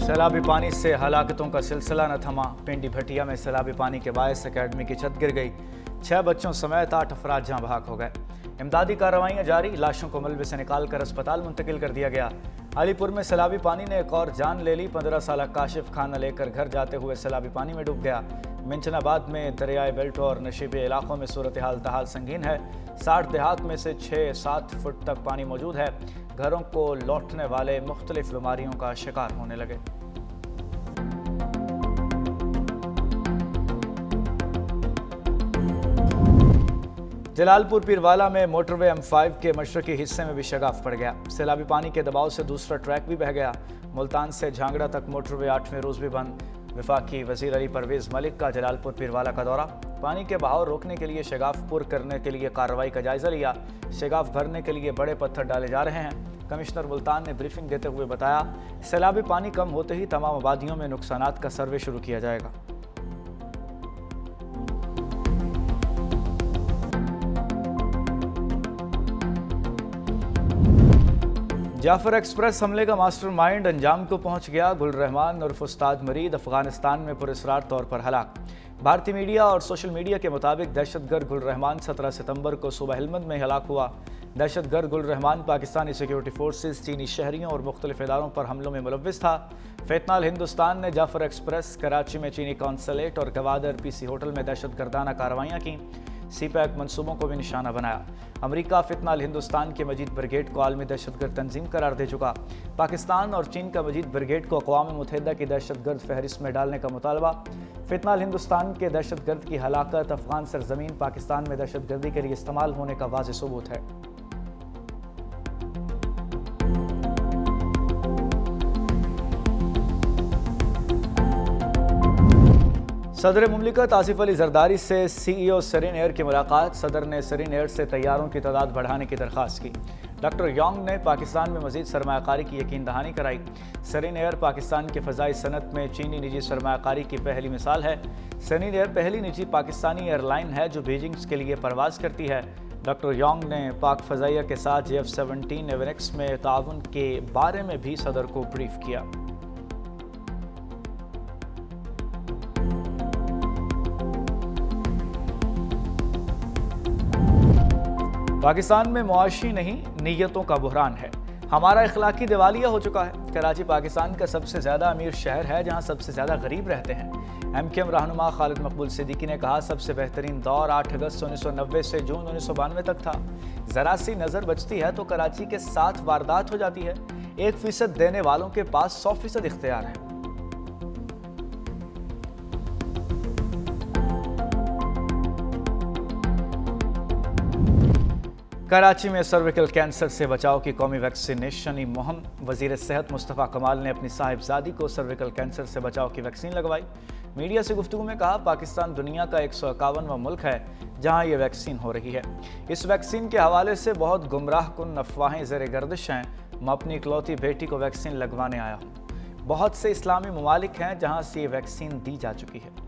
سیلابی پانی سے ہلاکتوں کا سلسلہ نہ تھما۔ پنڈی بھٹیا میں سیلابی پانی کے باعث اکیڈمی کی چھت گر گئی، 6 بچوں سمیت 8 افراد جاں بحق ہو گئے۔ امدادی کارروائیاں جاری، لاشوں کو ملبے سے نکال کر اسپتال منتقل کر دیا گیا۔ علی پور میں سیلابی پانی نے ایک اور جان لے لی، 15 سالہ کاشف کھانا لے کر گھر جاتے ہوئے سیلابی پانی میں ڈوب گیا۔ منچن آباد میں دریائے بیلٹو اور نشیبی علاقوں میں صورتحال تحال سنگین ہے، 60 دیہات میں سے 6-7 فٹ تک پانی موجود ہے، گھروں کو لوٹنے والے مختلف بیماریوں کا شکار ہونے لگے۔ جلال پور پیروالا میں موٹر وے M5 کے مشرقی حصے میں بھی شگاف پڑ گیا، سیلابی پانی کے دباؤ سے دوسرا ٹریک بھی بہہ گیا۔ ملتان سے جھانگڑا تک موٹر وے 8ویں روز بھی بند۔ وفاقی وزیر علی پرویز ملک کا جلال پور پیروالا کا دورہ، پانی کے بہاؤ روکنے کے لیے شگاف پر کرنے کے لیے کارروائی کا جائزہ لیا۔ شگاف بھرنے کے لیے بڑے پتھر ڈالے جا رہے ہیں۔ کمشنر ملتان نے بریفنگ دیتے ہوئے بتایا، سیلابی پانی کم ہوتے ہی تمام آبادیوں میں نقصانات کا سروے شروع کیا جائے گا۔ جعفر ایکسپریس حملے کا ماسٹر مائنڈ انجام کو پہنچ گیا، گل رحمان عرف استاد مرید افغانستان میں پراسرار طور پر ہلاک۔ بھارتی میڈیا اور سوشل میڈیا کے مطابق دہشت گرد گل رحمان 17 ستمبر کو صبح ہلمند میں ہلاک ہوا۔ دہشت گرد گل رحمان پاکستانی سیکیورٹی فورسز، چینی شہریوں اور مختلف اداروں پر حملوں میں ملوث تھا۔ فیتنال ہندوستان نے جعفر ایکسپریس، کراچی میں چینی قونصلیٹ اور گوادر PC ہوٹل میں دہشت گردانہ کارروائیاں کیں۔ سی پیک منصوبوں کو بھی نشانہ بنایا۔ امریکہ فیتنال ہندوستان کے مجید بریگیڈ کو عالمی دہشت گرد تنظیم قرار دے چکا۔ پاکستان اور چین کا مجید بریگیڈ کو اقوام متحدہ کی دہشت گرد فہرست میں ڈالنے کا مطالبہ۔ فیتنال ہندوستان کے دہشت گرد کی ہلاکت افغان سرزمین پاکستان میں دہشت گردی کے لیے استعمال ہونے کا واضح ثبوت ہے۔ صدر مملکت آصف علی زرداری سے CEO سرین ایئر کی ملاقات، صدر نے سرین ایئر سے طیاروں کی تعداد بڑھانے کی درخواست کی۔ ڈاکٹر یانگ نے پاکستان میں مزید سرمایہ کاری کی یقین دہانی کرائی۔ سرین ایئر پاکستان کے فضائی صنعت میں چینی نجی سرمایہ کاری کی پہلی مثال ہے۔ سرین ایئر پہلی نجی پاکستانی ایئر لائن ہے جو بیجنگ کے لیے پرواز کرتی ہے۔ ڈاکٹر یانگ نے پاک فضائیہ کے ساتھ JF-17 ایونکس میں تعاون کے بارے میں بھی صدر کو بریف کیا۔ پاکستان میں معاشی نہیں، نیتوں کا بحران ہے، ہمارا اخلاقی دیوالیہ ہو چکا ہے۔ کراچی پاکستان کا سب سے زیادہ امیر شہر ہے جہاں سب سے زیادہ غریب رہتے ہیں۔ MKM رہنما خالد مقبول صدیقی نے کہا، سب سے بہترین دور 8 اگست 1990 سے جون 1992 تک تھا۔ ذرا سی نظر بچتی ہے تو کراچی کے 7 واردات ہو جاتی ہے۔ 1% دینے والوں کے پاس 100% اختیار ہے۔ کراچی میں سرویکل کینسر سے بچاؤ کی قومی ویکسینیشنی مہم، وزیر صحت مصطفیٰ کمال نے اپنی صاحبزادی کو سرویکل کینسر سے بچاؤ کی ویکسین لگوائی۔ میڈیا سے گفتگو میں کہا، پاکستان دنیا کا 151واں ملک ہے جہاں یہ ویکسین ہو رہی ہے۔ اس ویکسین کے حوالے سے بہت گمراہ کن افواہیں زیر گردش ہیں۔ میں اپنی اکلوتی بیٹی کو ویکسین لگوانے آیا ہوں۔ بہت سے اسلامی ممالک ہیں جہاں سے یہ ویکسین دی جا چکی ہے۔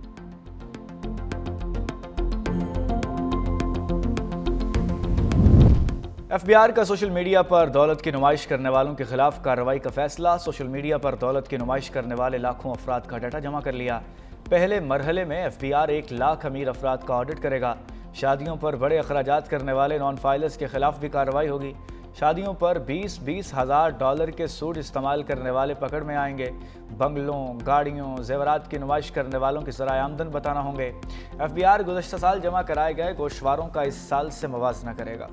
FBI کا سوشل میڈیا پر دولت کی نمائش کرنے والوں کے خلاف کارروائی کا فیصلہ، سوشل میڈیا پر دولت کی نمائش کرنے والے لاکھوں افراد کا ڈیٹا جمع کر لیا۔ پہلے مرحلے میں FBI 1 لاکھ امیر افراد کا آڈٹ کرے گا۔ شادیوں پر بڑے اخراجات کرنے والے نان فائلرز کے خلاف بھی کارروائی ہوگی۔ شادیوں پر $20,000 کے سوٹ استعمال کرنے والے پکڑ میں آئیں گے۔ بنگلوں، گاڑیوں، زیورات کی نمائش کرنے والوں کے ذرائع آمدن بتانا ہوں گے۔ FBI گزشتہ سال جمع کرائے گئے گوشواروں کا اس سال سے موازنہ کرے گا۔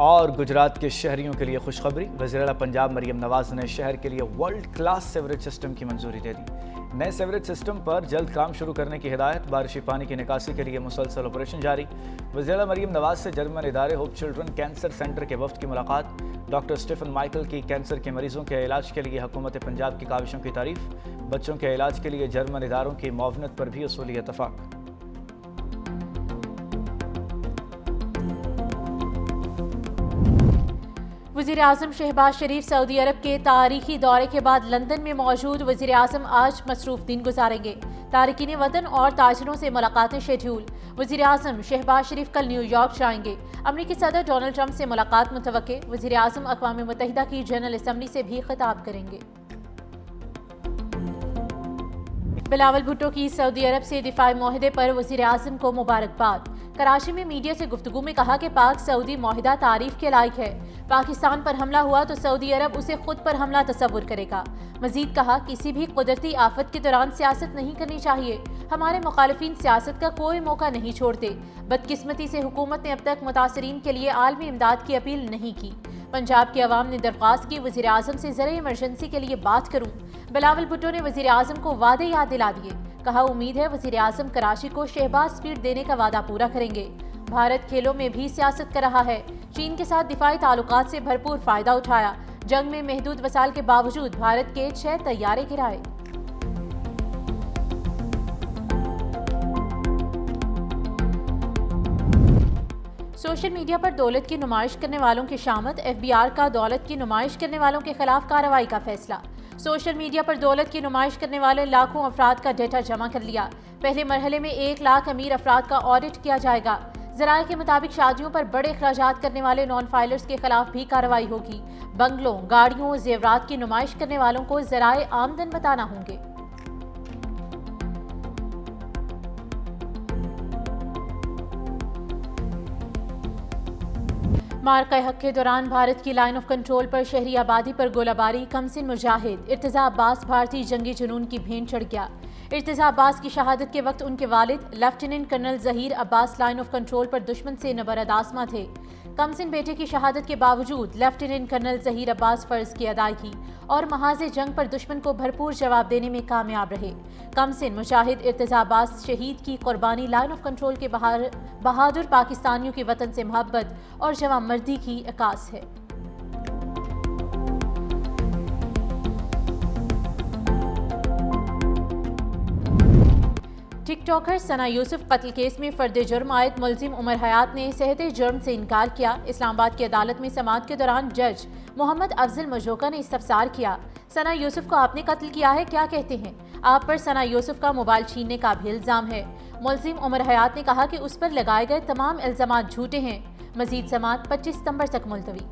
اور گجرات کے شہریوں کے لیے خوشخبری، وزیر اعلیٰ پنجاب مریم نواز نے شہر کے لیے ورلڈ کلاس سیوریج سسٹم کی منظوری دے دی۔ نئے سیوریج سسٹم پر جلد کام شروع کرنے کی ہدایت، بارشی پانی کی نکاسی کے لیے مسلسل آپریشن جاری۔ وزیر اعلیٰ مریم نواز سے جرمن ادارے ہوپ چلڈرن کینسر سینٹر کے وفد کی ملاقات، ڈاکٹر اسٹیفن مائیکل کی کینسر کے مریضوں کے علاج کے لیے حکومت پنجاب کی کاوشوں کی تعریف، بچوں کے علاج کے لیے جرمن اداروں کی معاونت پر بھی اصولی اتفاق۔ وزیر اعظم شہباز شریف سعودی عرب کے تاریخی دورے کے بعد لندن میں موجود وزیر اعظم آج مصروف دن گزاریں گے۔ تارکین وطن اور تاجروں سے ملاقاتیں شیڈول۔ وزیر اعظم شہباز شریف کل نیو یارک جائیں گے۔ امریکی صدر ڈونلڈ ٹرمپ سے ملاقات متوقع۔ وزیر اعظم اقوام متحدہ کی جنرل اسمبلی سے بھی خطاب کریں گے۔ بلاول بھٹو کی سعودی عرب سے دفاعی معاہدے پر وزیر اعظم کو مبارکباد۔ کراچی میں میڈیا سے گفتگو میں کہا کہ پاک سعودی معاہدہ تعریف کے لائق ہے۔ پاکستان پر حملہ ہوا تو سعودی عرب اسے خود پر حملہ تصور کرے گا۔ مزید کہا کسی بھی قدرتی آفت کے دوران سیاست نہیں کرنی چاہیے۔ ہمارے مخالفین سیاست کا کوئی موقع نہیں چھوڑتے۔ بدقسمتی سے حکومت نے اب تک متاثرین کے لیے عالمی امداد کی اپیل نہیں کی۔ پنجاب کے عوام نے درخواست کی وزیر اعظم سے زرعی ایمرجنسی کے لیے بات کروں۔ بلاول بھٹو نے وزیر اعظم کو وعدے یاد دلا دیے۔ کہا امید ہے وزیر اعظم کراچی کو شہباز سپیڈ دینے کا وعدہ پورا کریں گے۔ بھارت کھیلوں میں بھی سیاست کر رہا ہے۔ چین کے ساتھ دفاعی تعلقات سے بھرپور فائدہ اٹھایا۔ جنگ میں محدود وسائل کے باوجود بھارت کے 6 طیارے گرائے۔ سوشل میڈیا پر دولت کی نمائش کرنے والوں کی شامت۔ ایف بی آر کا دولت کی نمائش کرنے والوں کے خلاف کارروائی کا فیصلہ۔ سوشل میڈیا پر دولت کی نمائش کرنے والے لاکھوں افراد کا ڈیٹا جمع کر لیا۔ پہلے مرحلے میں 1 لاکھ امیر افراد کا آڈٹ کیا جائے گا۔ ذرائع کے مطابق شادیوں پر بڑے اخراجات کرنے والے نان فائلرز کے خلاف بھی کارروائی ہوگی۔ بنگلوں، گاڑیوں، زیورات کی نمائش کرنے والوں کو ذرائع آمدن بتانا ہوں گے۔ مارکہ حق کے دوران بھارت کی لائن آف کنٹرول پر شہری آبادی پر گولہ باری۔ کمسن مجاہد ارتضیٰ عباس بھارتی جنگی جنون کی بھین چڑھ گیا۔ ارتضیٰ عباس کی شہادت کے وقت ان کے والد lieutenant colonel Zaheer Abbas line of control پر دشمن سے نبرد آزما تھے۔ کمسن بیٹے کی شہادت کے باوجود لیفٹیننٹ کرنل ظہیر عباس فرض کی ادائیگی اور محاذ جنگ پر دشمن کو بھرپور جواب دینے میں کامیاب رہے۔ کمسن مجاہد ارتضیٰ عباس شہید کی قربانی لائن آف کنٹرول کے بہادر پاکستانیوں کی وطن سے محبت اور جواں مردی کی عکاس ہے۔ ٹک ٹاکر ثنا یوسف قتل کیس میں فرد جرم عائد ملزم عمر حیات نے صحت جرم سے انکار کیا۔ اسلام آباد کی عدالت میں سماعت کے دوران جج محمد افضل مجوکا نے استفسار کیا، ثنا یوسف کو آپ نے قتل کیا ہے، کیا کہتے ہیں؟ آپ پر ثنا یوسف کا موبائل چھیننے کا بھی الزام ہے۔ ملزم عمر حیات نے کہا کہ اس پر لگائے گئے تمام الزامات جھوٹے ہیں۔ مزید سماعت 25 ستمبر تک ملتوی۔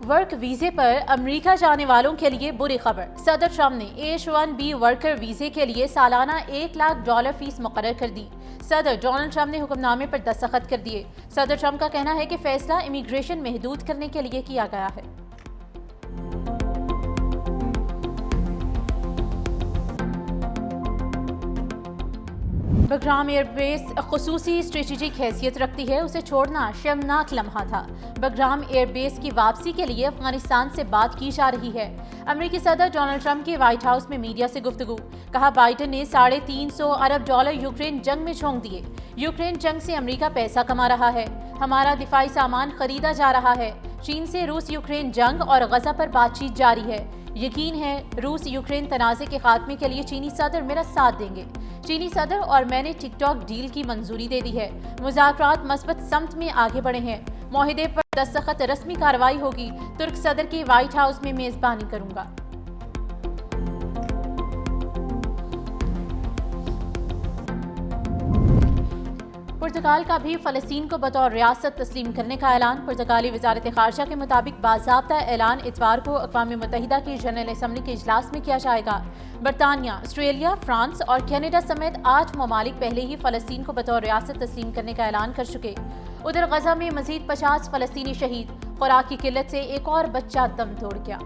ورک ویزے پر امریکہ جانے والوں کے لیے بری خبر۔ صدر ٹرمپ نے H-1B ورکر ویزے کے لیے سالانہ $1 لاکھ فیس مقرر کر دی۔ صدر ڈونلڈ ٹرمپ نے حکم نامے پر دستخط کر دیے۔ صدر ٹرمپ کا کہنا ہے کہ فیصلہ امیگریشن محدود کرنے کے لیے کیا گیا ہے۔ بگرام ایئر بیس خصوصی اسٹریٹجک حیثیت رکھتی ہے، اسے چھوڑنا شرمناک لمحہ تھا۔ بگرام ایئر بیس کی واپسی کے لیے افغانستان سے بات کی جا رہی ہے۔ امریکی صدر ڈونلڈ ٹرمپ کی وائٹ ہاؤس میں میڈیا سے گفتگو۔ کہا بائیڈن نے $350 ارب یوکرین جنگ میں جھونک دیے۔ یوکرین جنگ سے امریکہ پیسہ کما رہا ہے۔ ہمارا دفاعی سامان خریدا جا رہا ہے۔ چین سے روس یوکرین جنگ اور غزہ پر بات چیت جاری ہے۔ یقین ہے روس یوکرین تنازع کے خاتمے کے لیے چینی صدر میرا ساتھ دیں گے۔ چینی صدر اور میں نے ٹک ٹاک ڈیل کی منظوری دے دی ہے۔ مذاکرات مثبت سمت میں آگے بڑھے ہیں۔ معاہدے پر دستخط رسمی کارروائی ہوگی۔ ترک صدر کی وائٹ ہاؤس میں میزبانی کروں گا۔ پرتگال کا بھی فلسطین کو بطور ریاست تسلیم کرنے کا اعلان۔ پرتگالی وزارت خارجہ کے مطابق باضابطہ اعلان اتوار کو اقوام متحدہ کی جنرل اسمبلی کے اجلاس میں کیا جائے گا۔ برطانیہ، آسٹریلیا، فرانس اور کینیڈا سمیت 8 ممالک پہلے ہی فلسطین کو بطور ریاست تسلیم کرنے کا اعلان کر چکے۔ ادھر غزہ میں مزید 50 فلسطینی شہید۔ خوراک کی قلت سے ایک اور بچہ دم توڑ گیا۔